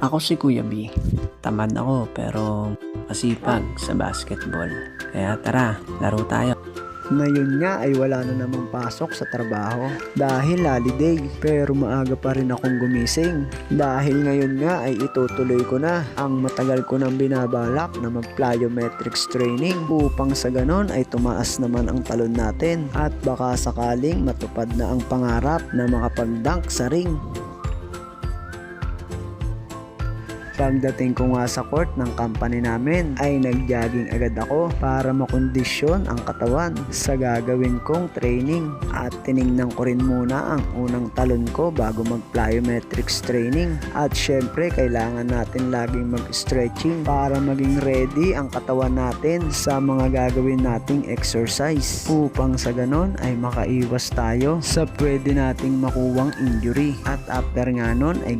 Ako si Kuya B. Tamad ako pero masipag sa basketball. Kaya tara, laro tayo. Ngayon nga ay wala na namang pasok sa trabaho dahil holiday, pero maaga pa rin akong gumising dahil ngayon nga ay itutuloy ko na ang matagal ko nang binabalak na mag plyometrics training upang sa ganon ay tumaas naman ang talon natin at baka sakaling matupad na ang pangarap na makapag-dunk sa ring. Pagdating ko nga sa court ng company namin ay nag-jogging agad ako para makondisyon ang katawan sa gagawin kong training at tiningnan ko rin muna ang unang talon ko bago mag plyometrics training at syempre kailangan natin laging mag-stretching para maging ready ang katawan natin sa mga gagawin nating exercise upang sa ganon ay makaiwas tayo sa pwede nating makuwang injury at after nga nun ay